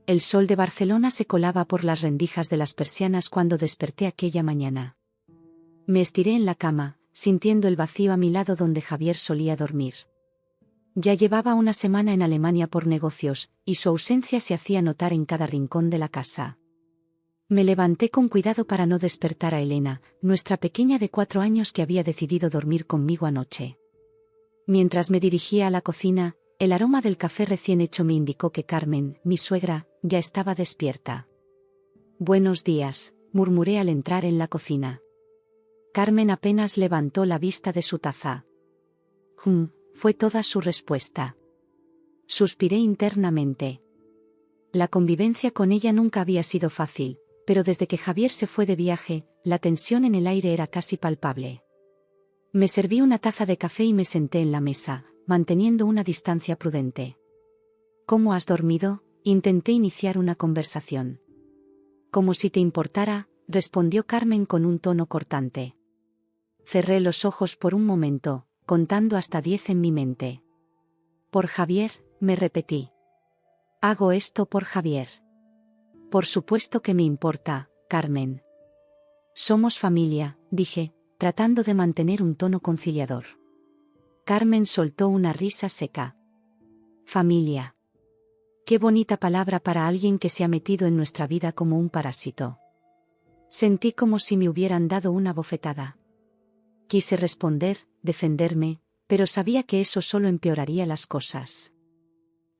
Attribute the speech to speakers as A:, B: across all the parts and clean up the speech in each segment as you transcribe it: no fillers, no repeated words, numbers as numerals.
A: El sol de Barcelona se colaba por las rendijas de las persianas cuando desperté aquella mañana. Me estiré en la cama, sintiendo el vacío a mi lado donde Javier solía dormir. Ya llevaba una semana en Alemania por negocios, y su ausencia se hacía notar en cada rincón de la casa. Me levanté con cuidado para no despertar a Elena, nuestra pequeña de 4 años que había decidido dormir conmigo anoche. Mientras me dirigía a la cocina, el aroma del café recién hecho me indicó que Carmen, mi suegra, ya estaba despierta. «Buenos días», murmuré al entrar en la cocina. Carmen apenas levantó la vista de su taza. Fue toda su respuesta. Suspiré internamente. La convivencia con ella nunca había sido fácil, pero desde que Javier se fue de viaje, la tensión en el aire era casi palpable. Me serví una taza de café y me senté en la mesa, manteniendo una distancia prudente. «¿Cómo has dormido?», intenté iniciar una conversación. «Como si te importara», respondió Carmen con un tono cortante. Cerré los ojos por un momento, contando hasta 10 en mi mente. «Por Javier», me repetí. «Hago esto por Javier». «Por supuesto que me importa, Carmen». «Somos familia», dije, tratando de mantener un tono conciliador. Carmen soltó una risa seca. «Familia. Qué bonita palabra para alguien que se ha metido en nuestra vida como un parásito». Sentí como si me hubieran dado una bofetada. Quise responder, defenderme, pero sabía que eso solo empeoraría las cosas.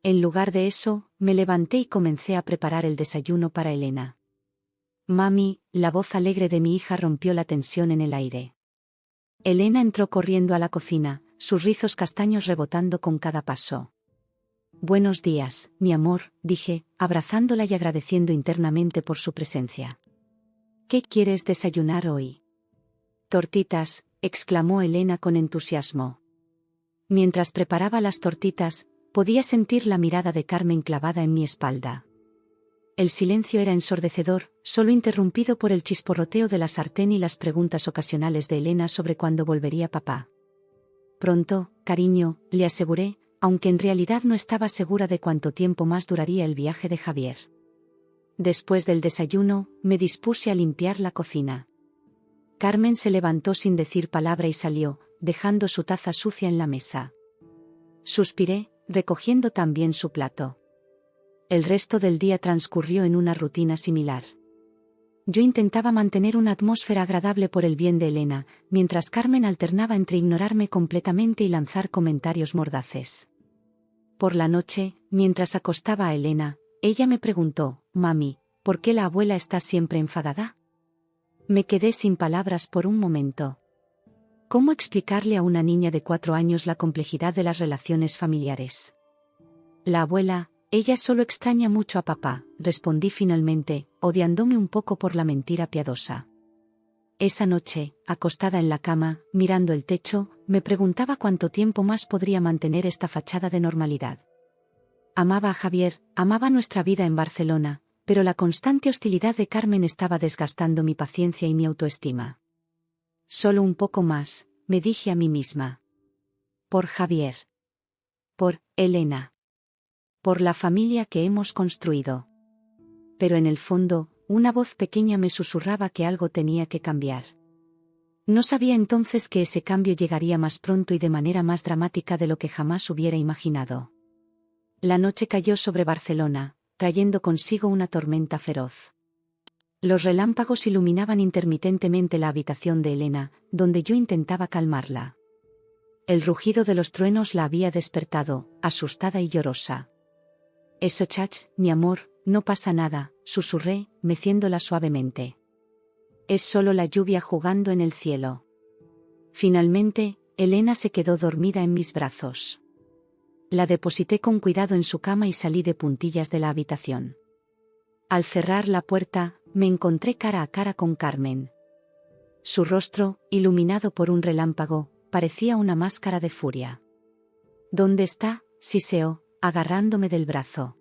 A: En lugar de eso, me levanté y comencé a preparar el desayuno para Elena. «Mami», la voz alegre de mi hija rompió la tensión en el aire. Elena entró corriendo a la cocina, sus rizos castaños rebotando con cada paso. «Buenos días, mi amor», dije, abrazándola y agradeciendo internamente por su presencia. «¿Qué quieres desayunar hoy?» «Tortitas», exclamó Elena con entusiasmo. Mientras preparaba las tortitas, podía sentir la mirada de Carmen clavada en mi espalda. El silencio era ensordecedor, solo interrumpido por el chisporroteo de la sartén y las preguntas ocasionales de Elena sobre cuándo volvería papá. «Pronto, cariño», le aseguré, aunque en realidad no estaba segura de cuánto tiempo más duraría el viaje de Javier. Después del desayuno, me dispuse a limpiar la cocina. Carmen se levantó sin decir palabra y salió, dejando su taza sucia en la mesa. Suspiré, recogiendo también su plato. El resto del día transcurrió en una rutina similar. Yo intentaba mantener una atmósfera agradable por el bien de Elena, mientras Carmen alternaba entre ignorarme completamente y lanzar comentarios mordaces. Por la noche, mientras acostaba a Elena, ella me preguntó: «Mami, ¿por qué la abuela está siempre enfadada?». Me quedé sin palabras por un momento. ¿Cómo explicarle a una niña de 4 años la complejidad de las relaciones familiares? «La abuela, ella solo extraña mucho a papá», respondí finalmente, odiándome un poco por la mentira piadosa. Esa noche, acostada en la cama, mirando el techo, me preguntaba cuánto tiempo más podría mantener esta fachada de normalidad. Amaba a Javier, amaba nuestra vida en Barcelona, pero la constante hostilidad de Carmen estaba desgastando mi paciencia y mi autoestima. «Solo un poco más», me dije a mí misma. «Por Javier. Por Elena. Por la familia que hemos construido». Pero en el fondo, una voz pequeña me susurraba que algo tenía que cambiar. No sabía entonces que ese cambio llegaría más pronto y de manera más dramática de lo que jamás hubiera imaginado. La noche cayó sobre Barcelona, trayendo consigo una tormenta feroz. Los relámpagos iluminaban intermitentemente la habitación de Elena, donde yo intentaba calmarla. El rugido de los truenos la había despertado, asustada y llorosa. «Eso, chach, mi amor, no pasa nada», susurré, meciéndola suavemente. «Es solo la lluvia jugando en el cielo». Finalmente, Elena se quedó dormida en mis brazos. La deposité con cuidado en su cama y salí de puntillas de la habitación. Al cerrar la puerta, me encontré cara a cara con Carmen. Su rostro, iluminado por un relámpago, parecía una máscara de furia. «¿Dónde está?», siseó, agarrándome del brazo.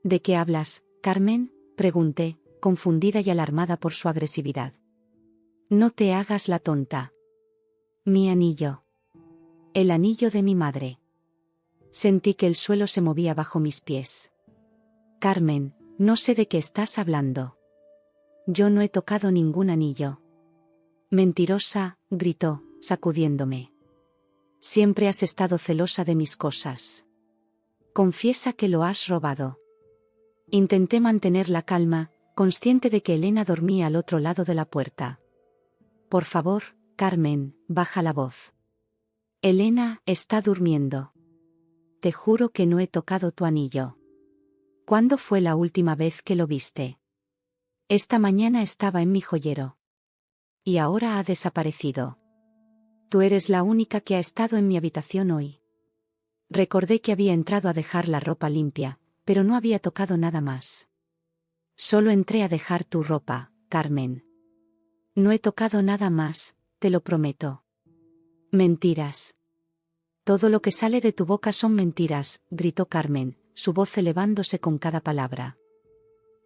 A: «¿De qué hablas, Carmen?», pregunté, confundida y alarmada por su agresividad. «No te hagas la tonta». «Mi anillo. El anillo de mi madre». Sentí que el suelo se movía bajo mis pies. Carmen, no sé de qué estás hablando. Yo no he tocado ningún anillo. Mentirosa, gritó, sacudiéndome. Siempre has estado celosa de mis cosas. Confiesa que lo has robado. Intenté mantener la calma, consciente de que Elena dormía al otro lado de la puerta. Por favor, Carmen, baja la voz. Elena está durmiendo. Te juro que no he tocado tu anillo. ¿Cuándo fue la última vez que lo viste? Esta mañana estaba en mi joyero. Y ahora ha desaparecido. Tú eres la única que ha estado en mi habitación hoy. Recordé que había entrado a dejar la ropa limpia, pero no había tocado nada más. Solo entré a dejar tu ropa, Carmen. No he tocado nada más, te lo prometo. Mentiras. Todo lo que sale de tu boca son mentiras, gritó Carmen, su voz elevándose con cada palabra.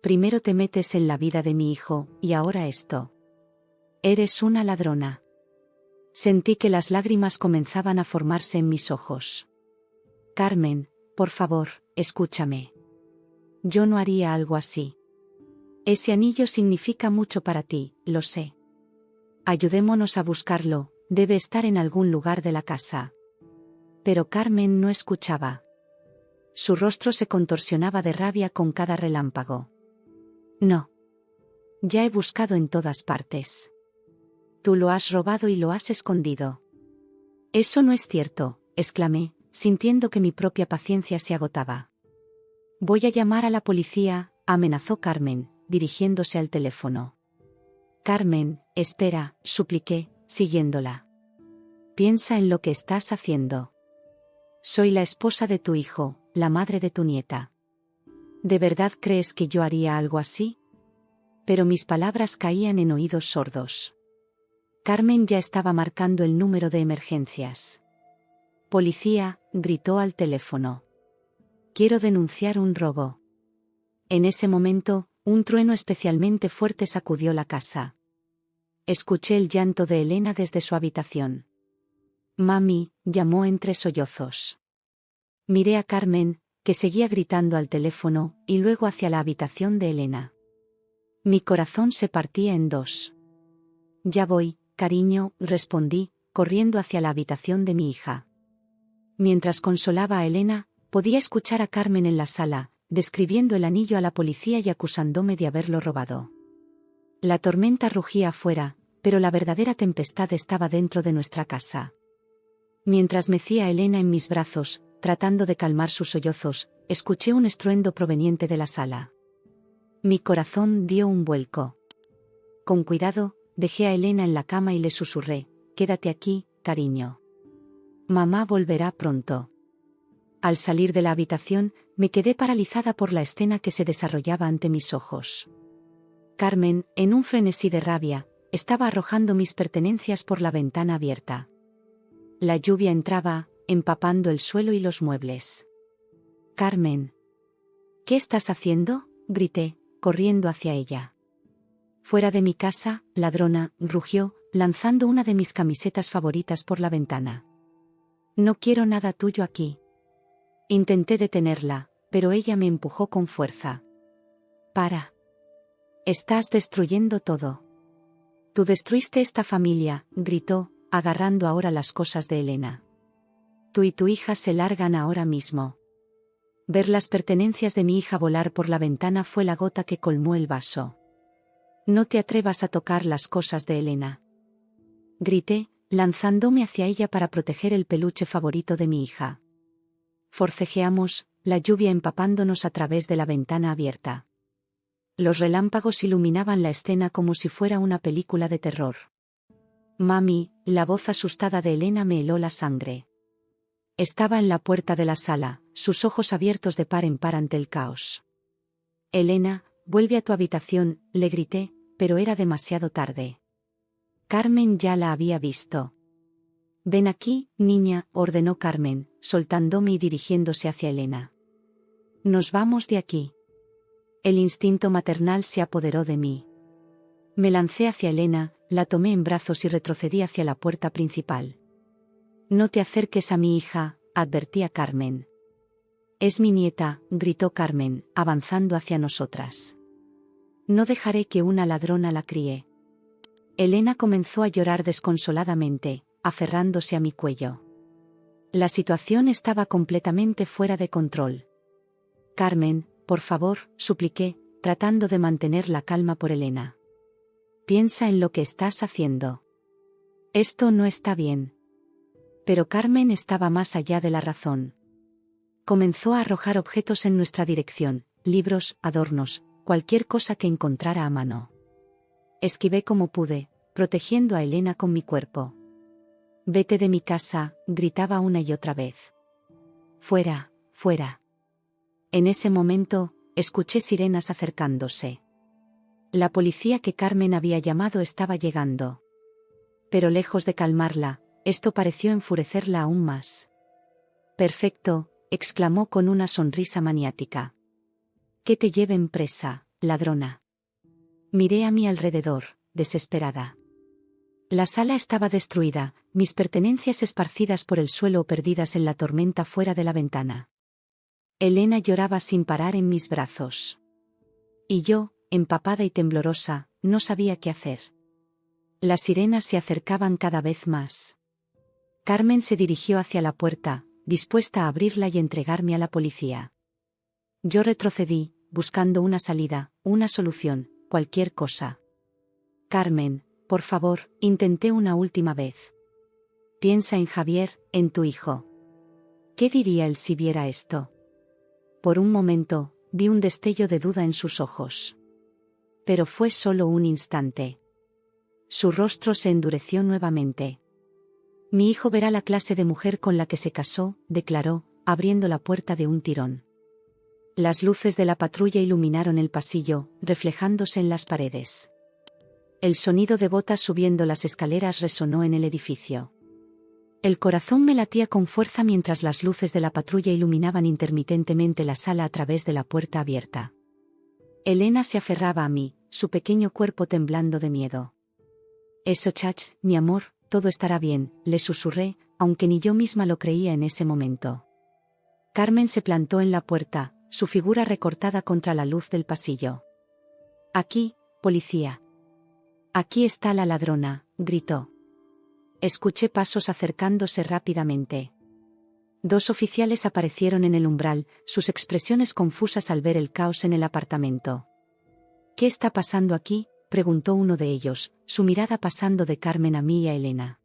A: Primero te metes en la vida de mi hijo, y ahora esto. Eres una ladrona. Sentí que las lágrimas comenzaban a formarse en mis ojos. Carmen, por favor, escúchame. Yo no haría algo así. Ese anillo significa mucho para ti, lo sé. Ayudémonos a buscarlo, debe estar en algún lugar de la casa. Pero Carmen no escuchaba. Su rostro se contorsionaba de rabia con cada relámpago. No. Ya he buscado en todas partes. Tú lo has robado y lo has escondido. Eso no es cierto, exclamé, sintiendo que mi propia paciencia se agotaba. Voy a llamar a la policía, amenazó Carmen, dirigiéndose al teléfono. Carmen, espera, supliqué, siguiéndola. Piensa en lo que estás haciendo. Soy la esposa de tu hijo, la madre de tu nieta. ¿De verdad crees que yo haría algo así? Pero mis palabras caían en oídos sordos. Carmen ya estaba marcando el número de emergencias. Policía, gritó al teléfono. Quiero denunciar un robo. En ese momento, un trueno especialmente fuerte sacudió la casa. Escuché el llanto de Elena desde su habitación. Mami, llamó entre sollozos. Miré a Carmen, que seguía gritando al teléfono, y luego hacia la habitación de Elena. Mi corazón se partía en dos. Ya voy, cariño, respondí, corriendo hacia la habitación de mi hija. Mientras consolaba a Elena, podía escuchar a Carmen en la sala, describiendo el anillo a la policía y acusándome de haberlo robado. La tormenta rugía afuera, pero la verdadera tempestad estaba dentro de nuestra casa. Mientras mecía a Elena en mis brazos, tratando de calmar sus sollozos, escuché un estruendo proveniente de la sala. Mi corazón dio un vuelco. Con cuidado, dejé a Elena en la cama y le susurré, «Quédate aquí, cariño. Mamá volverá pronto». Al salir de la habitación, me quedé paralizada por la escena que se desarrollaba ante mis ojos. Carmen, en un frenesí de rabia, estaba arrojando mis pertenencias por la ventana abierta. La lluvia entraba, empapando el suelo y los muebles. «Carmen. ¿Qué estás haciendo?», grité, corriendo hacia ella. «Fuera de mi casa, ladrona», rugió, lanzando una de mis camisetas favoritas por la ventana. «No quiero nada tuyo aquí». Intenté detenerla, pero ella me empujó con fuerza. «Para. Estás destruyendo todo. Tú destruiste esta familia», gritó, agarrando ahora las cosas de Elena. «Tú y tu hija se largan ahora mismo». Ver las pertenencias de mi hija volar por la ventana fue la gota que colmó el vaso. «No te atrevas a tocar las cosas de Elena», grité, lanzándome hacia ella para proteger el peluche favorito de mi hija. Forcejeamos, la lluvia empapándonos a través de la ventana abierta. Los relámpagos iluminaban la escena como si fuera una película de terror. «Mami», la voz asustada de Elena me heló la sangre. Estaba en la puerta de la sala, sus ojos abiertos de par en par ante el caos. «Elena, vuelve a tu habitación», le grité, pero era demasiado tarde. Carmen ya la había visto. «Ven aquí, niña», ordenó Carmen, soltándome y dirigiéndose hacia Elena. «Nos vamos de aquí». El instinto maternal se apoderó de mí. Me lancé hacia Elena, la tomé en brazos y retrocedí hacia la puerta principal. «No te acerques a mi hija», advertí a Carmen. Es mi nieta, gritó Carmen, avanzando hacia nosotras. No dejaré que una ladrona la críe. Elena comenzó a llorar desconsoladamente, aferrándose a mi cuello. La situación estaba completamente fuera de control. Carmen, por favor, supliqué, tratando de mantener la calma por Elena. Piensa en lo que estás haciendo. Esto no está bien. Pero Carmen estaba más allá de la razón. Comenzó a arrojar objetos en nuestra dirección, libros, adornos, cualquier cosa que encontrara a mano. Esquivé como pude, protegiendo a Elena con mi cuerpo. Vete de mi casa, gritaba una y otra vez. Fuera, fuera. En ese momento, escuché sirenas acercándose. La policía que Carmen había llamado estaba llegando. Pero lejos de calmarla, esto pareció enfurecerla aún más. Perfecto, exclamó con una sonrisa maniática. Que te lleven presa, ladrona. Miré a mi alrededor, desesperada. La sala estaba destruida, mis pertenencias esparcidas por el suelo o perdidas en la tormenta fuera de la ventana. Elena lloraba sin parar en mis brazos. Y yo, empapada y temblorosa, no sabía qué hacer. Las sirenas se acercaban cada vez más. Carmen se dirigió hacia la puerta, dispuesta a abrirla y entregarme a la policía. Yo retrocedí, buscando una salida, una solución, cualquier cosa. Carmen, por favor, intenté una última vez. Piensa en Javier, en tu hijo. ¿Qué diría él si viera esto? Por un momento, vi un destello de duda en sus ojos. Pero fue solo un instante. Su rostro se endureció nuevamente. Mi hijo verá la clase de mujer con la que se casó, declaró, abriendo la puerta de un tirón. Las luces de la patrulla iluminaron el pasillo, reflejándose en las paredes. El sonido de botas subiendo las escaleras resonó en el edificio. El corazón me latía con fuerza mientras las luces de la patrulla iluminaban intermitentemente la sala a través de la puerta abierta. Elena se aferraba a mí, su pequeño cuerpo temblando de miedo. Eso, Chach, mi amor, todo estará bien, le susurré, aunque ni yo misma lo creía en ese momento. Carmen se plantó en la puerta, su figura recortada contra la luz del pasillo. Aquí, policía. Aquí está la ladrona, gritó. Escuché pasos acercándose rápidamente. Dos oficiales aparecieron en el umbral, sus expresiones confusas al ver el caos en el apartamento. ¿Qué está pasando aquí?, preguntó uno de ellos, su mirada pasando de Carmen a mí y a Elena.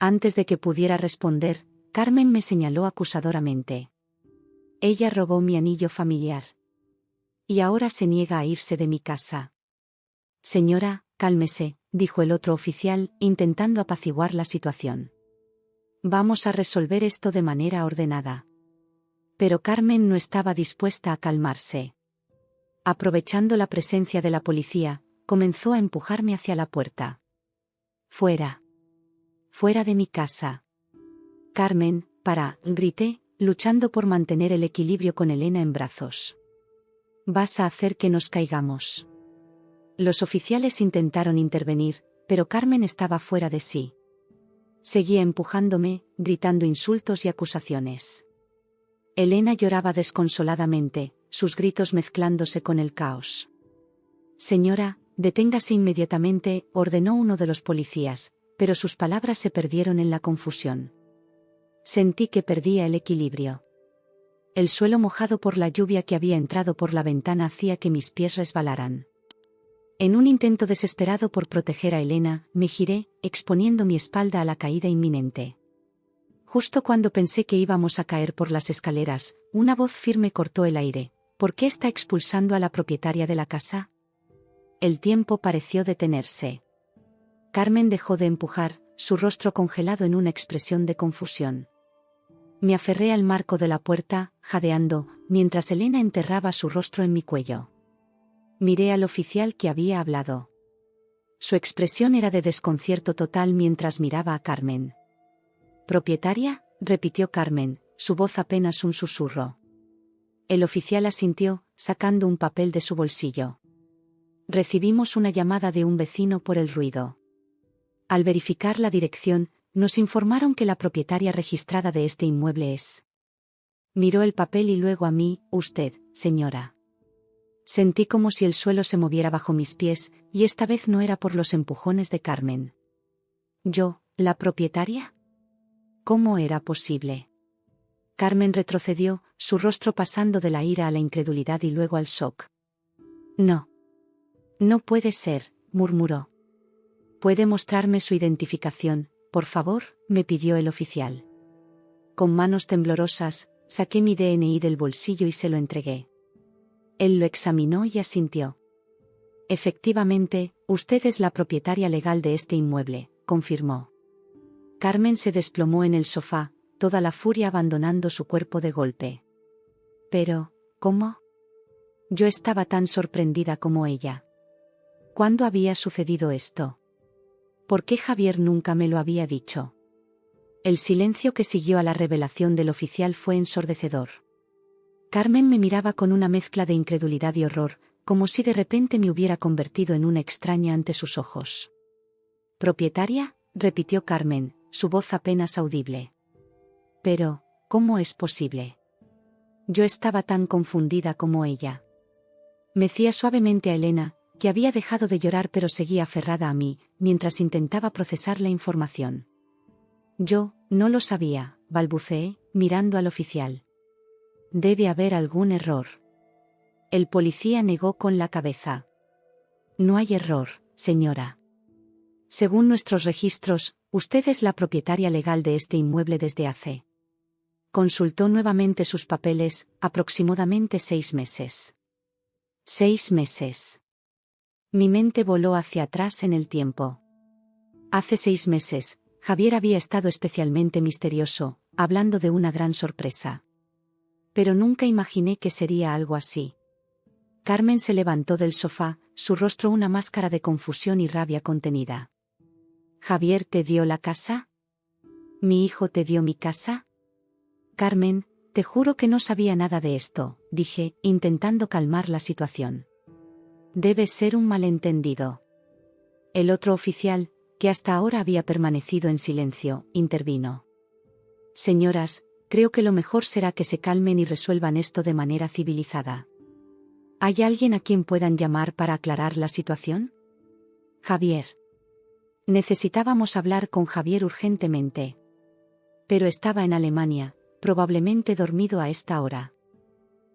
A: Antes de que pudiera responder, Carmen me señaló acusadoramente. Ella robó mi anillo familiar. Y ahora se niega a irse de mi casa. Señora, cálmese, dijo el otro oficial, intentando apaciguar la situación. Vamos a resolver esto de manera ordenada. Pero Carmen no estaba dispuesta a calmarse. Aprovechando la presencia de la policía, comenzó a empujarme hacia la puerta. Fuera. Fuera de mi casa. Carmen, para, grité, luchando por mantener el equilibrio con Elena en brazos. Vas a hacer que nos caigamos. Los oficiales intentaron intervenir, pero Carmen estaba fuera de sí. Seguía empujándome, gritando insultos y acusaciones. Elena lloraba desconsoladamente, sus gritos mezclándose con el caos. Señora, deténgase inmediatamente, ordenó uno de los policías, pero sus palabras se perdieron en la confusión. Sentí que perdía el equilibrio. El suelo mojado por la lluvia que había entrado por la ventana hacía que mis pies resbalaran. En un intento desesperado por proteger a Elena, me giré, exponiendo mi espalda a la caída inminente. Justo cuando pensé que íbamos a caer por las escaleras, una voz firme cortó el aire. ¿Por qué está expulsando a la propietaria de la casa? El tiempo pareció detenerse. Carmen dejó de empujar, su rostro congelado en una expresión de confusión. Me aferré al marco de la puerta, jadeando, mientras Elena enterraba su rostro en mi cuello. Miré al oficial que había hablado. Su expresión era de desconcierto total mientras miraba a Carmen. ¿Propietaria?, repitió Carmen, su voz apenas un susurro. El oficial asintió, sacando un papel de su bolsillo. Recibimos una llamada de un vecino por el ruido. Al verificar la dirección, nos informaron que la propietaria registrada de este inmueble es Miró el papel y luego a mí, usted, señora. Sentí como si el suelo se moviera bajo mis pies, y esta vez no era por los empujones de Carmen. ¿Yo, la propietaria? ¿Cómo era posible? Carmen retrocedió, su rostro pasando de la ira a la incredulidad y luego al shock. No. No puede ser, murmuró. ¿Puede mostrarme su identificación, por favor?, me pidió el oficial. Con manos temblorosas, saqué mi DNI del bolsillo y se lo entregué. Él lo examinó y asintió. Efectivamente, usted es la propietaria legal de este inmueble, confirmó. Carmen se desplomó en el sofá, toda la furia abandonando su cuerpo de golpe. Pero, ¿cómo? Yo estaba tan sorprendida como ella. ¿Cuándo había sucedido esto? ¿Por qué Javier nunca me lo había dicho? El silencio que siguió a la revelación del oficial fue ensordecedor. Carmen me miraba con una mezcla de incredulidad y horror, como si de repente me hubiera convertido en una extraña ante sus ojos. ¿Propietaria?, repitió Carmen, su voz apenas audible. Pero, ¿cómo es posible? Yo estaba tan confundida como ella. Mecía suavemente a Elena, que había dejado de llorar pero seguía aferrada a mí, mientras intentaba procesar la información. Yo, no lo sabía, balbuceé, mirando al oficial. Debe haber algún error. El policía negó con la cabeza. No hay error, señora. Según nuestros registros, usted es la propietaria legal de este inmueble desde hace. Consultó nuevamente sus papeles, aproximadamente 6 meses. 6 meses. Mi mente voló hacia atrás en el tiempo. Hace 6 meses, Javier había estado especialmente misterioso, hablando de una gran sorpresa. Pero nunca imaginé que sería algo así. Carmen se levantó del sofá, su rostro una máscara de confusión y rabia contenida. ¿Javier te dio la casa? ¿Mi hijo te dio mi casa? Carmen, te juro que no sabía nada de esto, dije, intentando calmar la situación. Debe ser un malentendido. El otro oficial, que hasta ahora había permanecido en silencio, intervino. Señoras, creo que lo mejor será que se calmen y resuelvan esto de manera civilizada. ¿Hay alguien a quien puedan llamar para aclarar la situación? Javier. Necesitábamos hablar con Javier urgentemente. Pero estaba en Alemania, probablemente dormido a esta hora.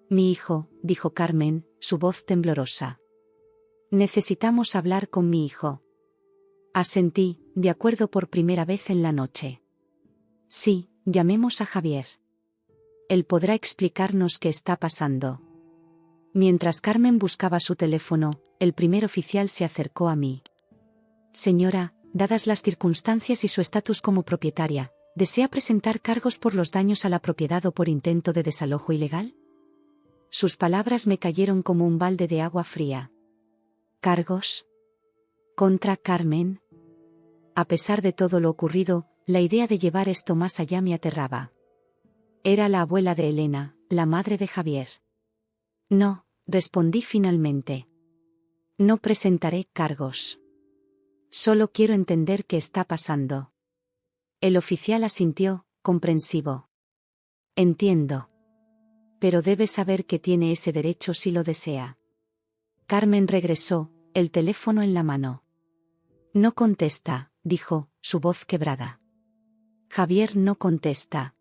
A: Mi hijo, dijo Carmen, su voz temblorosa. Necesitamos hablar con mi hijo. Asentí, de acuerdo por primera vez en la noche. Sí, llamemos a Javier. Él podrá explicarnos qué está pasando. Mientras Carmen buscaba su teléfono, el primer oficial se acercó a mí. Señora, dadas las circunstancias y su estatus como propietaria, ¿desea presentar cargos por los daños a la propiedad o por intento de desalojo ilegal? Sus palabras me cayeron como un balde de agua fría. ¿Cargos? ¿Contra Carmen? A pesar de todo lo ocurrido, la idea de llevar esto más allá me aterraba. Era la abuela de Elena, la madre de Javier. No, respondí finalmente. No presentaré cargos. Solo quiero entender qué está pasando. El oficial asintió, comprensivo. Entiendo. Pero debe saber que tiene ese derecho si lo desea. Carmen regresó, el teléfono en la mano. No contesta, dijo, su voz quebrada. Javier no contesta.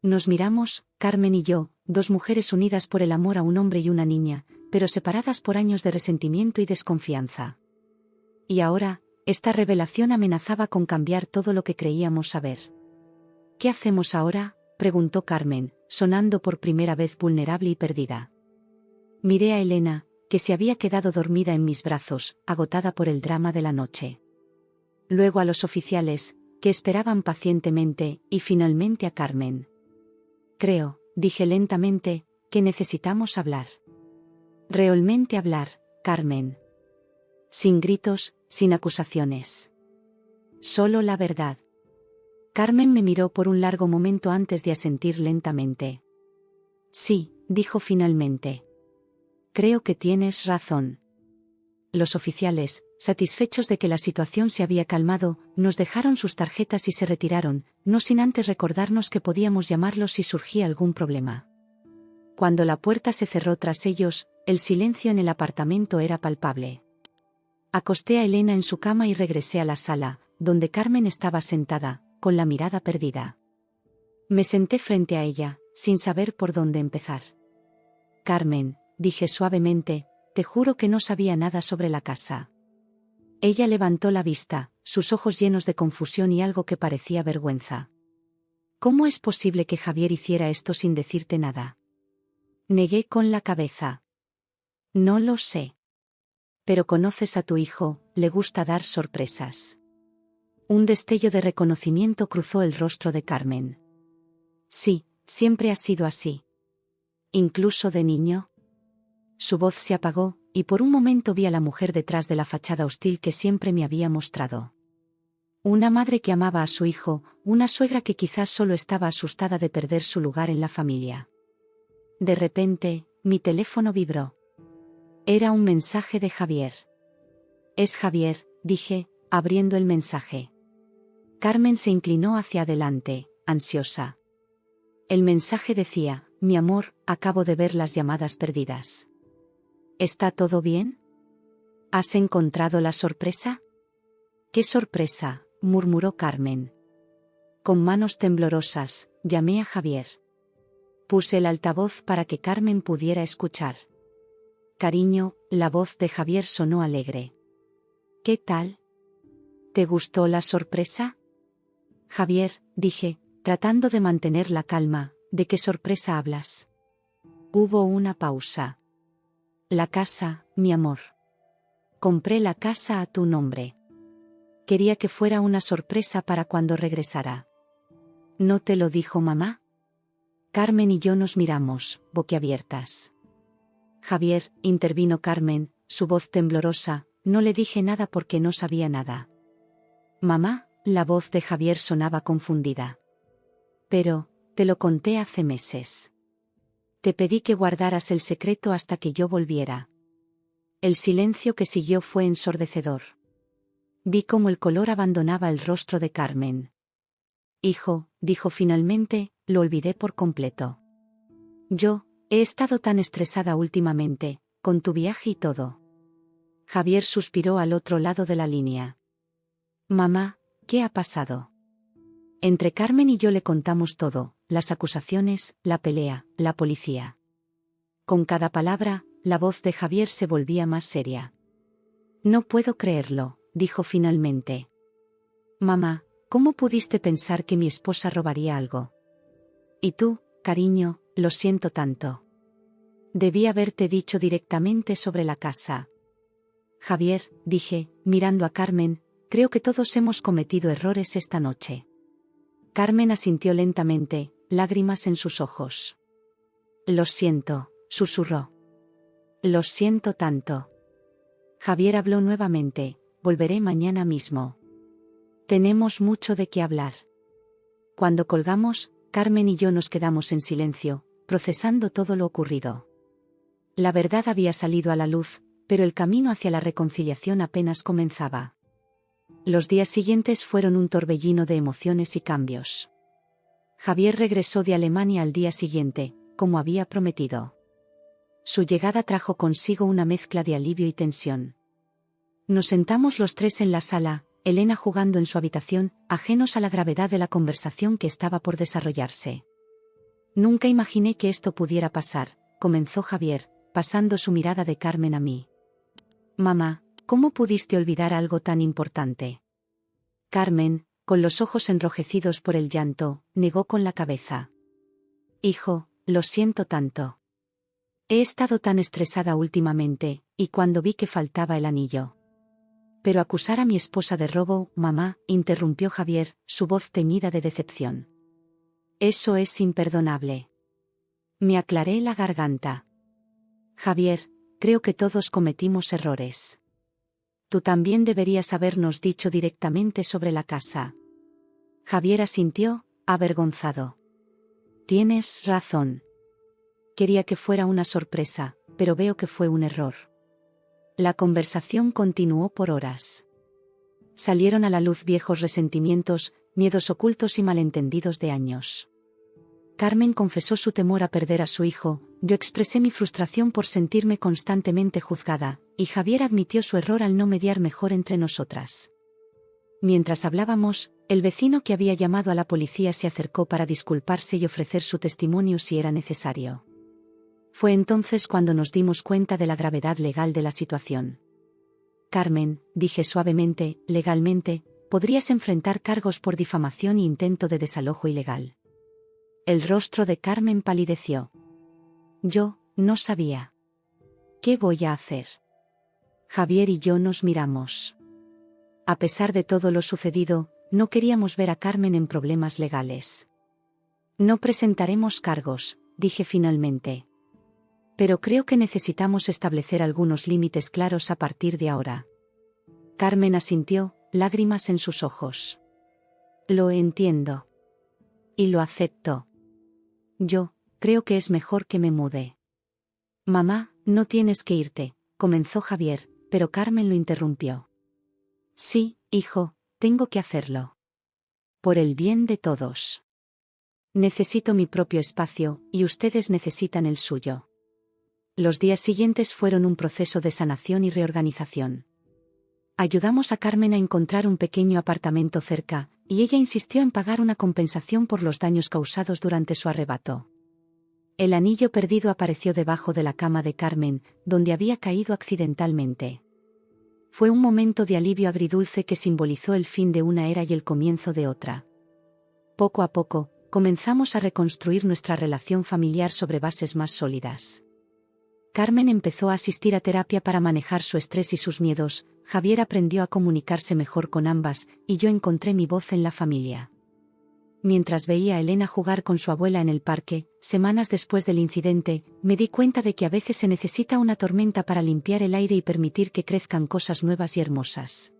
A: Nos miramos, Carmen y yo, dos mujeres unidas por el amor a un hombre y una niña, pero separadas por años de resentimiento y desconfianza. Y ahora, esta revelación amenazaba con cambiar todo lo que creíamos saber. ¿Qué hacemos ahora?, preguntó Carmen, sonando por primera vez vulnerable y perdida. Miré a Elena, que se había quedado dormida en mis brazos, agotada por el drama de la noche. Luego a los oficiales, que esperaban pacientemente, y finalmente a Carmen. Creo, dije lentamente, que necesitamos hablar. Realmente hablar, Carmen. Sin gritos, sin acusaciones. Solo la verdad. Carmen me miró por un largo momento antes de asentir lentamente. Sí, dijo finalmente. Creo que tienes razón. Los oficiales, Satisfechos de que la situación se había calmado, nos dejaron sus tarjetas y se retiraron, no sin antes recordarnos que podíamos llamarlos si surgía algún problema. Cuando la puerta se cerró tras ellos, el silencio en el apartamento era palpable. Acosté a Elena en su cama y regresé a la sala, donde Carmen estaba sentada, con la mirada perdida. Me senté frente a ella, sin saber por dónde empezar. Carmen, dije suavemente, te juro que no sabía nada sobre la casa. Ella levantó la vista, sus ojos llenos de confusión y algo que parecía vergüenza. ¿Cómo es posible que Javier hiciera esto sin decirte nada? Negué con la cabeza. No lo sé. Pero conoces a tu hijo, le gusta dar sorpresas. Un destello de reconocimiento cruzó el rostro de Carmen. Sí, siempre ha sido así. ¿Incluso de niño? Su voz se apagó, y por un momento vi a la mujer detrás de la fachada hostil que siempre me había mostrado. Una madre que amaba a su hijo, una suegra que quizás solo estaba asustada de perder su lugar en la familia. De repente, mi teléfono vibró. Era un mensaje de Javier. Es Javier, dije, abriendo el mensaje. Carmen se inclinó hacia adelante, ansiosa. El mensaje decía: mi amor, acabo de ver las llamadas perdidas. ¿Está todo bien? ¿Has encontrado la sorpresa? ¿Qué sorpresa?, murmuró Carmen. Con manos temblorosas, llamé a Javier. Puse el altavoz para que Carmen pudiera escuchar. Cariño, la voz de Javier sonó alegre. ¿Qué tal? ¿Te gustó la sorpresa? Javier, dije, tratando de mantener la calma, ¿de qué sorpresa hablas? Hubo una pausa. La casa, mi amor. Compré la casa a tu nombre. Quería que fuera una sorpresa para cuando regresara. ¿No te lo dijo mamá? Carmen y yo nos miramos, boquiabiertas. Javier, intervino Carmen, su voz temblorosa, no le dije nada porque no sabía nada. Mamá, la voz de Javier sonaba confundida. Pero, te lo conté hace meses. Te pedí que guardaras el secreto hasta que yo volviera. El silencio que siguió fue ensordecedor. Vi cómo el color abandonaba el rostro de Carmen. Hijo, dijo finalmente, lo olvidé por completo. Yo, he estado tan estresada últimamente, con tu viaje y todo. Javier suspiró al otro lado de la línea. Mamá, ¿qué ha pasado? Entre Carmen y yo le contamos todo, las acusaciones, la pelea, la policía. Con cada palabra, la voz de Javier se volvía más seria. No puedo creerlo, dijo finalmente. Mamá, ¿cómo pudiste pensar que mi esposa robaría algo? Y tú, cariño, lo siento tanto. Debí haberte dicho directamente sobre la casa. Javier, dije, mirando a Carmen, creo que todos hemos cometido errores esta noche. Carmen asintió lentamente, lágrimas en sus ojos. Lo siento, susurró. Lo siento tanto. Javier habló nuevamente, volveré mañana mismo. Tenemos mucho de qué hablar. Cuando colgamos, Carmen y yo nos quedamos en silencio, procesando todo lo ocurrido. La verdad había salido a la luz, pero el camino hacia la reconciliación apenas comenzaba. Los días siguientes fueron un torbellino de emociones y cambios. Javier regresó de Alemania al día siguiente, como había prometido. Su llegada trajo consigo una mezcla de alivio y tensión. Nos sentamos los tres en la sala, Elena jugando en su habitación, ajenos a la gravedad de la conversación que estaba por desarrollarse. Nunca imaginé que esto pudiera pasar, comenzó Javier, pasando su mirada de Carmen a mí. Mamá, ¿cómo pudiste olvidar algo tan importante? Carmen, con los ojos enrojecidos por el llanto, negó con la cabeza. Hijo, lo siento tanto. He estado tan estresada últimamente, y cuando vi que faltaba el anillo. Pero acusar a mi esposa de robo, mamá, interrumpió Javier, su voz teñida de decepción. Eso es imperdonable. Me aclaré la garganta. Javier, creo que todos cometimos errores. Tú también deberías habernos dicho directamente sobre la casa. Javier asintió, avergonzado. Tienes razón. Quería que fuera una sorpresa, pero veo que fue un error. La conversación continuó por horas. Salieron a la luz viejos resentimientos, miedos ocultos y malentendidos de años. Carmen confesó su temor a perder a su hijo, yo expresé mi frustración por sentirme constantemente juzgada, y Javier admitió su error al no mediar mejor entre nosotras. Mientras hablábamos, el vecino que había llamado a la policía se acercó para disculparse y ofrecer su testimonio si era necesario. Fue entonces cuando nos dimos cuenta de la gravedad legal de la situación. Carmen, dije suavemente, legalmente, podrías enfrentar cargos por difamación e intento de desalojo ilegal. El rostro de Carmen palideció. Yo, no sabía. ¿Qué voy a hacer? Javier y yo nos miramos. A pesar de todo lo sucedido, no queríamos ver a Carmen en problemas legales. No presentaremos cargos, dije finalmente. Pero creo que necesitamos establecer algunos límites claros a partir de ahora. Carmen asintió, lágrimas en sus ojos. Lo entiendo. Y lo acepto. Yo, creo que es mejor que me mude. Mamá, no tienes que irte, comenzó Javier, pero Carmen lo interrumpió. Sí, hijo, tengo que hacerlo. Por el bien de todos. Necesito mi propio espacio, y ustedes necesitan el suyo. Los días siguientes fueron un proceso de sanación y reorganización. Ayudamos a Carmen a encontrar un pequeño apartamento cerca, y ella insistió en pagar una compensación por los daños causados durante su arrebato. El anillo perdido apareció debajo de la cama de Carmen, donde había caído accidentalmente. Fue un momento de alivio agridulce que simbolizó el fin de una era y el comienzo de otra. Poco a poco, comenzamos a reconstruir nuestra relación familiar sobre bases más sólidas. Carmen empezó a asistir a terapia para manejar su estrés y sus miedos, Javier aprendió a comunicarse mejor con ambas, y yo encontré mi voz en la familia. Mientras veía a Elena jugar con su abuela en el parque, semanas después del incidente, me di cuenta de que a veces se necesita una tormenta para limpiar el aire y permitir que crezcan cosas nuevas y hermosas.